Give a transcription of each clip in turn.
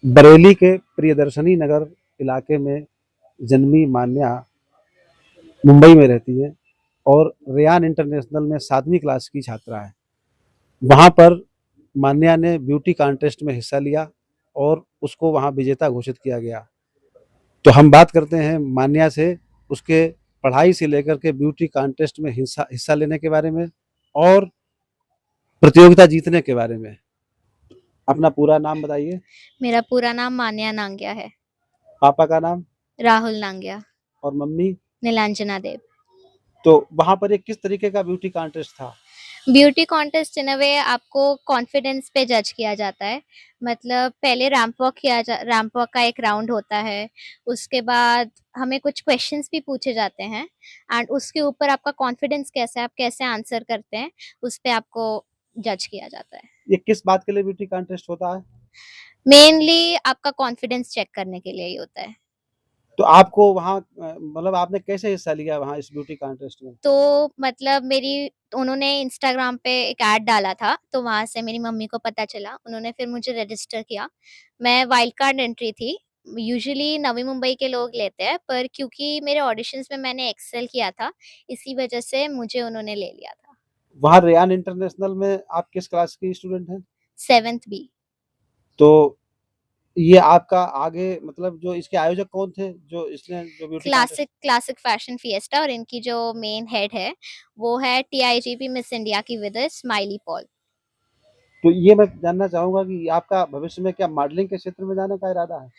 बरेली के प्रियदर्शनी नगर इलाके में जन्मी मान्या मुंबई में रहती है और रेयान इंटरनेशनल में 7वीं क्लास की छात्रा है। वहाँ पर मान्या ने ब्यूटी कॉन्टेस्ट में हिस्सा लिया और उसको वहाँ विजेता घोषित किया गया। तो हम बात करते हैं मान्या से उसके पढ़ाई से लेकर के ब्यूटी कॉन्टेस्ट में हिस्सा हिस्सा लेने के बारे में और प्रतियोगिता जीतने के बारे में। अपना पूरा नाम बताइए। मेरा पूरा नाम मान्या नांग्या है। पापा का नाम राहुल नांग्या। और मम्मी। नीलांजना देव। तो वहाँ पर एक किस तरीके का ब्यूटी कॉन्टेस्ट था? ब्यूटी कॉन्टेस्ट इन अ वे आपको कॉन्फिडेंस पे जज किया जाता है। मतलब पहले रैंप वॉक का एक राउंड होता है। उसके बाद हमें कुछ क्वेश्चंस भी पूछे जाते हैं एंड उसके ऊपर आपका कॉन्फिडेंस कैसा है, आप कैसे आंसर करते हैं, उस पे आपको जज किया जाता है। ये किस बात के लिए ब्यूटी कॉन्टेस्ट होता है? मेनली आपका कॉन्फिडेंस चेक करने के लिए ही होता है। तो आपको वहाँ मतलब आपने कैसे हिस्सा लिया वहाँ इस ब्यूटी कॉन्टेस्ट में? तो मतलब मेरी उन्होंने इंस्टाग्राम पे एक ऐड डाला था, तो वहाँ से मेरी मम्मी को पता चला, उन्होंने फिर मुझे रजिस्टर किया। मैं वाइल्ड कार्ड एंट्री थी। यूजुअली नवी मुंबई के लोग लेते हैं, पर क्योंकि मेरे ऑडिशंस में मैंने एक्सेल किया था, इसी वजह से मुझे उन्होंने ले लिया था। वहाँ रेयान इंटरनेशनल में आप किस क्लास की स्टूडेंट हैं? 7th B. तो ये आपका आगे मतलब जो इसके आयोजक कौन थे? जो इसने जो beauty contest. Classic fashion fiesta, और इनकी जो मेन हेड है, वो है टीआईजीपी मिस इंडिया की विनर स्माइली पॉल। तो ये मैं जानना चाहूँगा कि आपका भविष्य में क्या मॉडलिंग के क्षेत्र में जाने का इरादा है?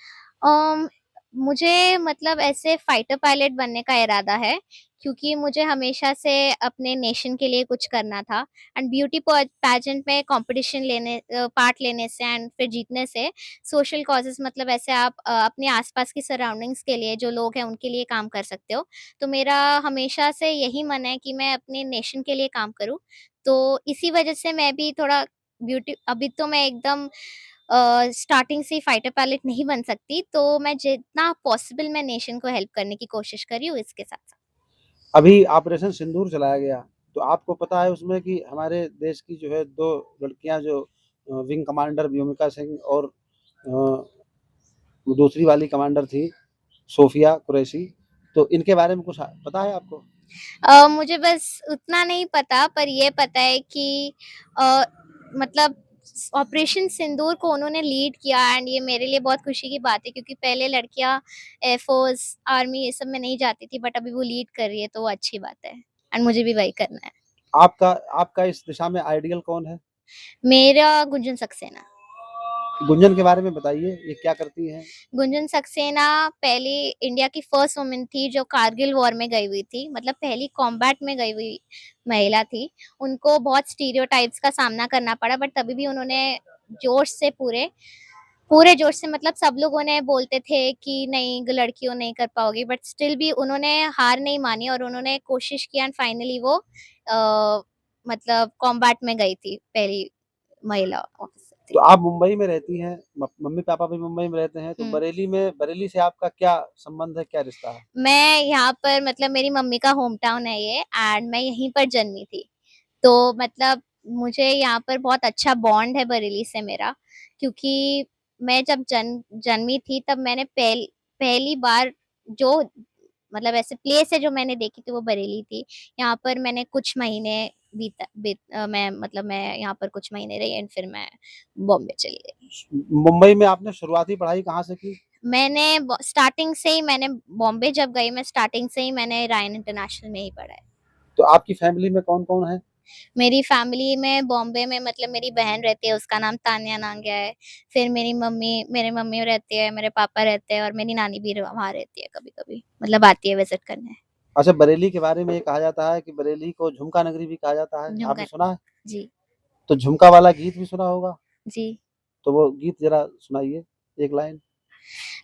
अम, मुझे मतलब ऐसे फाइटर पायलट बनने का इरादा है, क्योंकि मुझे हमेशा से अपने नेशन के लिए कुछ करना था एंड ब्यूटी पैजेंट में कंपटीशन पार्ट लेने से एंड फिर जीतने से सोशल कॉजेस, मतलब ऐसे आप अपने आसपास की सराउंडिंग्स के लिए जो लोग हैं उनके लिए काम कर सकते हो। तो मेरा हमेशा से यही मन है कि मैं अपने नेशन के लिए काम करूँ। तो इसी वजह से मैं भी थोड़ा ब्यूटी, अभी तो मैं एकदम स्टार्टिंग से ही फाइटर पायलट नहीं बन सकती, तो मैं जितना पॉसिबल मैं नेशन को हेल्प करने की कोशिश कर रही हूँ इसके साथ-साथ। अभी ऑपरेशन सिंदूर चलाया गया, तो आपको पता है उसमें कि हमारे देश की जो है 2 लड़कियाँ जो विंग कमांडर व्योमिका सिंह और दूसरी वाली कमांडर थी सोफिया कुरैशी, तो इनके बारे में कुछ पता है आपको? मुझे बस उतना नहीं पता, पर ये पता है कि अ, मतलब ऑपरेशन सिंदूर को उन्होंने लीड किया एंड ये मेरे लिए बहुत खुशी की बात है, क्योंकि पहले लड़कियाँ एयरफोर्स, आर्मी ये सब में नहीं जाती थी, बट अभी वो लीड कर रही है, तो वो अच्छी बात है एंड मुझे भी वही करना है। आपका आपका इस दिशा में आइडियल कौन है? मेरा गुंजन सक्सेना। गुंजन के बारे में बताइए, ये क्या करती हैं? गुंजन सक्सेना पहली इंडिया की फर्स्ट वुमन थी जो कारगिल वॉर में गई हुई थी, मतलब पहली कॉम्बैट में गई हुई महिला थी। उनको बहुत स्टीरियोटाइप्स का सामना करना पड़ा, बट तभी भी उन्होंने जोश से पूरे पूरे जोश से, मतलब सब लोग उन्हें बोलते थे कि नहीं लड़कियों नहीं कर पाओगी, बट स्टिल भी उन्होंने हार नहीं मानी और उन्होंने कोशिश किया एंड फाइनली वो मतलब कॉम्बैट में गई थी, पहली महिला ऑफिसर तो थी। आप मुंबई में रहती हैं, मम्मी-पापा भी मुंबई में रहते हैं, तो हम्म। बरेली से आपका क्या संबंध है, क्या रिश्ता है? मैं यहाँ पर, मतलब मेरी मम्मी का होम टाउन है ये एंड मैं यहीं पर जन्मी थी। तो मतलब मुझे यहाँ पर बहुत अच्छा बॉन्ड है बरेली से मेरा, क्योंकि मैं जब जन्मी थी तब मैंने पहली बार जो, मतलब ऐसे प्लेस है जो मैंने देखी थी वो बरेली थी। यहाँ पर मैंने कुछ महीने मैं यहाँ पर कुछ महीने रही एंड फिर मैं बॉम्बे चली गई। मुंबई में आपने शुरुआती पढ़ाई कहाँ से की? मैंने स्टार्टिंग से ही मैंने बॉम्बे जब गई, मैं स्टार्टिंग से ही मैंने रायन इंटरनेशनल में ही पढ़ा है। तो आपकी फैमिली में कौन-कौन है? मेरी फैमिली में बॉम्बे में, मतलब मेरी बहन रहती है, उसका नाम तान्या नांग्या है। फिर मेरे मम्मी रहती है, मेरे पापा रहते हैं और मेरी नानी भी वहाँ रहती है, कभी-कभी मतलब आती है विजिट करने। अच्छा, बरेली के बारे में ये कहा जाता है कि बरेली को झुमका नगरी भी कहा जाता है, आपने झुमका। सुना है? जी। तो झुमका वाला गीत भी सुना होगा, जी। तो वो गीत ज़रा सुनाइए, 1 लाइन।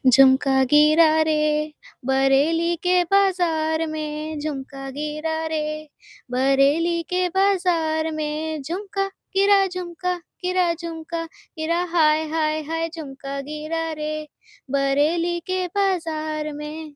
झुमका गिरा रे बरेली के बाजार में, झुमका गिरा रे बरेली के बाजार में, झुमका गिरा झुमका गिरा, हाय हाय हाय झुमका गिरा रे बरेली के बाजार में।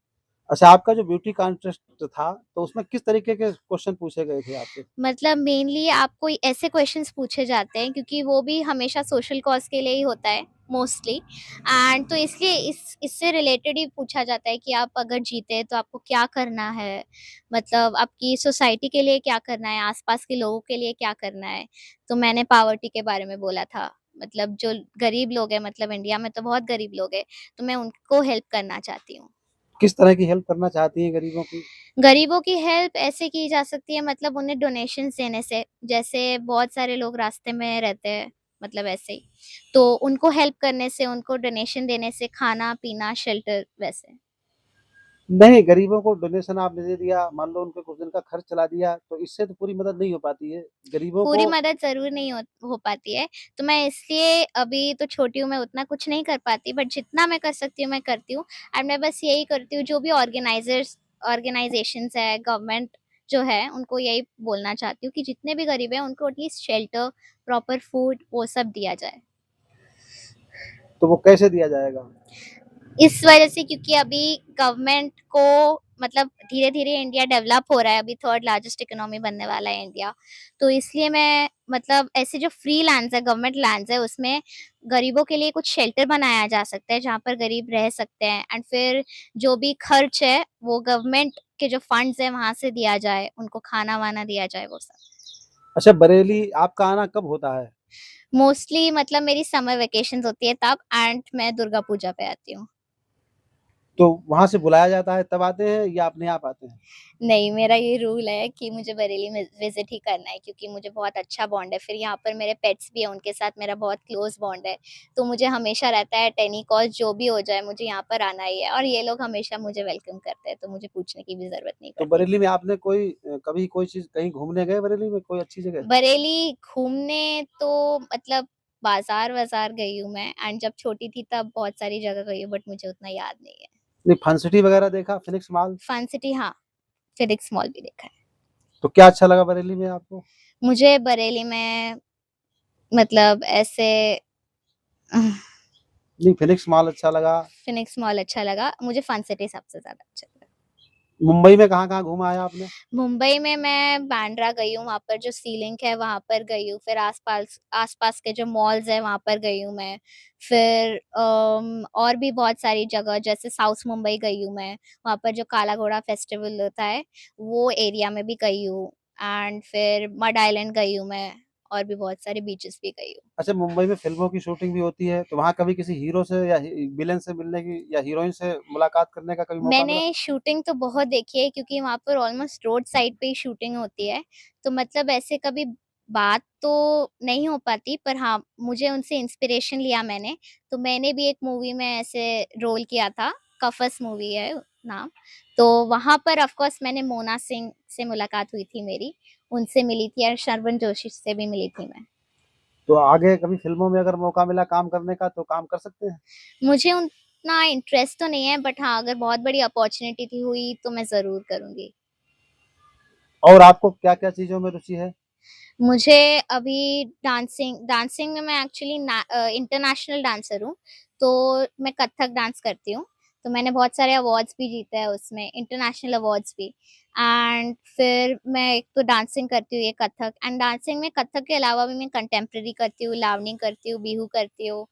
अच्छा, आपका जो ब्यूटी कॉन्टेस्ट था, तो उसमें किस तरीके के क्वेश्चन पूछे गए थे आपसे? मतलब मेनली आपको ऐसे क्वेश्चंस पूछे जाते हैं, क्योंकि वो भी हमेशा सोशल कॉज के लिए ही होता है। मोस्टली। एंड तो इसलिए इससे रिलेटेड ही पूछा जाता है कि आप अगर जीते तो आपको क्या करना है, मतलब आपकी सोसाइटी के लिए क्या करना है, आसपास के लोगों के लिए क्या करना है। तो मैंने पावर्टी के बारे में बोला था, मतलब जो गरीब लोग हैं, मतलब इंडिया में तो बहुत गरीब लोग हैं, तो मैं उनको हेल्प करना चाहती हूँ। किस तरह की हेल्प करना चाहती हैं गरीबों की? गरीबों की हेल्प ऐसे की जा सकती है, मतलब उन्हें डोनेशंस देने से, जैसे बहुत सारे लोग रास्ते में रहते हैं, मतलब ऐसे ही, तो उनको हेल्प करने से, उनको डोनेशन देने से, खाना पीना शेल्टर वैसे। नहीं, गरीबों को डोनेशन आपने दे दिया, मान लो उनके कुछ दिन का खर्च चला दिया, तो इससे तो पूरी मदद नहीं हो पाती है। गरीबों पूरी को मदद ज़रूर नहीं हो पाती है, तो मैं इसलिए अभी तो छोटी हूँ, मैं उतना कुछ नहीं कर पाती, बट जितना मैं कर सकती हूँ, मैं करती हूँ। एंड मैं बस यही करती हूँ, जो भी ऑर्गेनाइज़ेशंस है, गवर्नमेंट जो है, उनको यही बोलना चाहती हूँ कि जितने भी गरीब हैं, उनको एटलीस्ट शेल्टर, प्रॉपर फूड, वो सब दिया जाए। तो वो कैसे दिया जाएगा? इस वजह से क्योंकि अभी गवर्नमेंट को, मतलब धीरे-धीरे इंडिया डेवलप हो रहा है, अभी थर्ड लार्जेस्ट इकोनॉमी बनने वाला है इंडिया। तो इसलिए मैं, मतलब ऐसे जो फ्री लैंड्स है, गवर्नमेंट लैंड्स है, उसमें गरीबों के लिए कुछ शेल्टर बनाया जा सकता है, जहाँ पर गरीब रह सकते हैं। एंड फिर जो भी खर्च है, वो गवर्नमेंट के जो फंड्स हैं, वहाँ से दिया जाए, उनको खाना-वाना दिया जाए, वो सब। अच्छा, बरेली आपका आना कब होता है? मोस्टली मतलब मेरी समर वेकेशंस होती है तब, एंड मैं दुर्गा पूजा पे आती हूँ। तो वहाँ से बुलाया जाता है तब आते हैं या अपने आप आते हैं? नहीं, मेरा ये रूल है कि मुझे बरेली में विज़िट ही करना है, क्योंकि मुझे बहुत अच्छा बॉन्ड है। फिर यहाँ पर मेरे पेट्स भी हैं, उनके साथ मेरा बहुत क्लोज़ बॉन्ड है। तो मुझे हमेशा रहता है, एट एनी कॉस्ट जो भी हो जाए, मुझे यहाँ पर आना ही है, और ये लोग हमेशा मुझे वेलकम करते हैं, तो मुझे पूछने की भी ज़रूरत नहीं तो पड़ती। बरेली में आपने कोई कभी कोई चीज़ कहीं घूमने गए बरेली में कोई अच्छी जगह? बरेली घूमने तो मतलब बाज़ार-वाज़ार गई हूँ मैं, एंड जब छोटी थी तब बहुत सारी जगह गई हूँ, बट मुझे उतना याद नहीं है। नहीं, फन सिटी वगैरह देखा, फिनिक्स मॉल? फन सिटी हाँ, फिनिक्स मॉल भी देखा है। तो क्या अच्छा लगा बरेली में आपको? मुझे बरेली में मतलब ऐसे नहीं, फिनिक्स मॉल अच्छा लगा। फिनिक्स मॉल अच्छा लगा, मुझे फन सिटी सबसे ज़्यादा अच्छा लगा। मुंबई में कहाँ-कहाँ घूमा है आपने? मुंबई में मैं बांद्रा गई हूँ, वहाँ पर जो सी लिंक है वहाँ पर गई हूँ, फिर आस-पास के जो मॉल्स हैं वहाँ पर गई हूँ मैं। फिर और भी बहुत सारी जगह, जैसे साउथ मुंबई गई हूँ मैं, वहाँ पर जो काला घोड़ा फेस्टिवल होता है, वो एरिया में भी गई हूँ। एंड फिर मड आइलैंड गई हूँ मैं, और भी बहुत सारे बीचेस भी गई हूँ। अच्छा, मुंबई में फ़िल्मों की शूटिंग भी होती है, तो वहाँ कभी किसी हीरो से या विलेन से मिलने की या हीरोइन से मुलाकात करने का कभी मौका मिला? मैंने शूटिंग तो बहुत देखी है, क्योंकि वहाँ पर ऑलमोस्ट रोड साइड पे ही शूटिंग होती है। तो मतलब ऐसे कभी बात तो नहीं हो पाती, पर हाँ, मुझे उनसे इंस्पिरेशन लिया मैंने। तो मैंने भी एक मूवी में ऐसे रोल किया था, कफस मूवी है नाम। तो वहाँ पर ऑफ कोर्स मैंने मोना सिंह से मुलाकात हुई थी मेरी, उनसे मिली थी, और शर्वण जोशी से भी मिली थी मैं। तो आगे कभी फ़िल्मों में अगर मौका मिला काम करने का तो काम कर सकते हैं? मुझे उतना इंटरेस्ट तो नहीं है, बट हाँ, अगर बहुत बड़ी अपॉर्च्युनिटी थी हुई तो मैं ज़रूर करूँगी। और आपको क्या-क्या चीज़ों में रुचि है? मुझे अभी डांसिंग डांसिंग में मैं एक्चुअली इंटरनेशनल डांसर हूँ, तो मैं कथक डांस करती हूँ। तो मैंने बहुत सारे अवार्ड्स भी जीते हैं उसमें, इंटरनेशनल अवार्ड्स भी। एंड फिर मैं एक तो डांसिंग करती हूँ, ये कथक, एंड डांसिंग में कथक के अलावा भी मैं कंटेम्प्रेरी करती हूँ, लावनी करती हूँ, बिहू करती हूँ।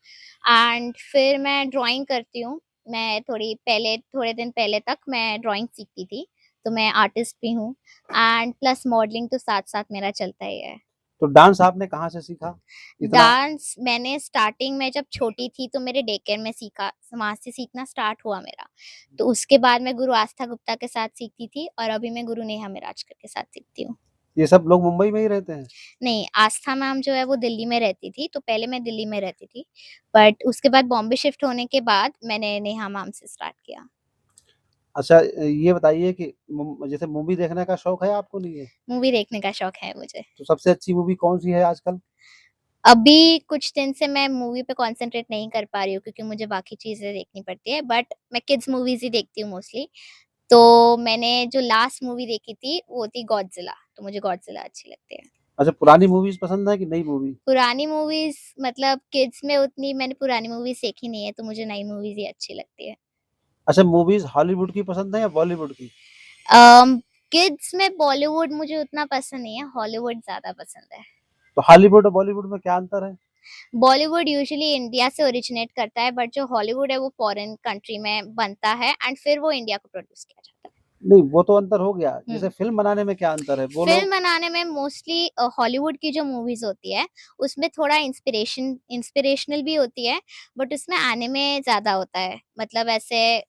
एंड फिर मैं ड्राइंग करती हूँ। मैं थोड़े दिन पहले तक मैं ड्राइंग सीखती थी, तो मैं आर्टिस्ट भी हूँ। एंड प्लस मॉडलिंग तो साथ-साथ मेरा चलता ही है। तो डांस आपने कहाँ से सीखा? इतना डांस मैंने स्टार्टिंग में जब छोटी थी तो मेरे डे केयर में सीखा, वहाँ से सीखना स्टार्ट हुआ मेरा। तो उसके बाद मैं गुरु आस्था गुप्ता के साथ सीखती थी, और अभी मैं गुरु नेहा मिराजकर के साथ सीखती हूँ। ये सब लोग मुंबई में ही रहते हैं? नहीं, आस्था मैम जो है वो दिल्ली में रहती थी, तो पहले मैं दिल्ली में रहती थी, बट उसके बाद बॉम्बे शिफ्ट होने के बाद मैंने नेहा मैम से स्टार्ट किया। अच्छा, ये बताइए कि जैसे मूवी देखने का शौक है आपको नहीं है? मूवी देखने का शौक है मुझे। तो सबसे अच्छी मूवी कौन-सी है आजकल? अभी कुछ दिन से मैं मूवी पे कॉन्संट्रेट नहीं कर पा रही हूँ, क्योंकि मुझे बाकी चीज़ें देखनी पड़ती है, बट मैं किड्स मूवीज़ ही देखती हूँ मोस्टली। तो मैंने जो लास्ट मूवी देखी थी वो थी गॉडज़िला, तो मुझे गॉडज़िला अच्छी लगती है। अच्छा, पुरानी मूवीज़ पसंद है कि नई मूवी? पुरानी मूवीज़ मतलब किड्स में उतनी मैंने पुरानी मूवीज़ देखी नहीं है, तो मुझे नई मूवीज़ ही अच्छी लगती है। अच्छा, मूवीज़ हॉलीवुड की पसंद है या बॉलीवुड की? अम, किड्स में बॉलीवुड मुझे उतना पसंद नहीं है, हॉलीवुड ज़्यादा पसंद है। तो हॉलीवुड और बॉलीवुड में क्या अंतर है? बॉलीवुड यूजुअली इंडिया से ओरिजिनेट करता है, बट जो हॉलीवुड है वो फॉरेन कंट्री में बनता है एंड फिर वो इंडिया को प्रोड्यूस किया जाता है। नहीं, वो तो अंतर हो गया, हम्म। जैसे फिल्म बनाने में क्या अंतर है वो फिल्म लोग। बनाने में मोस्टली हॉलीवुड की जो मूवीज होती है उसमें थोड़ा इंस्पिरेशनल भी होती है, बट उसमें एनिमे ज्यादा होता है। मतलब ऐसे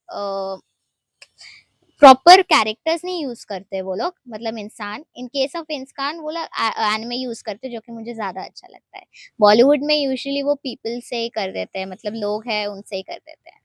प्रॉपर कैरेक्टर्स नहीं यूज करते वो लोग, मतलब इंसान, इन केस ऑफ इंसान वो लोग एनिमे यूज करते, जो कि मुझे ज्यादा अच्छा लगता है। बॉलीवुड में यूजुअली वो पीपल से ही कर देते हैं, मतलब लोग हैं उनसे ही कर देते हैं।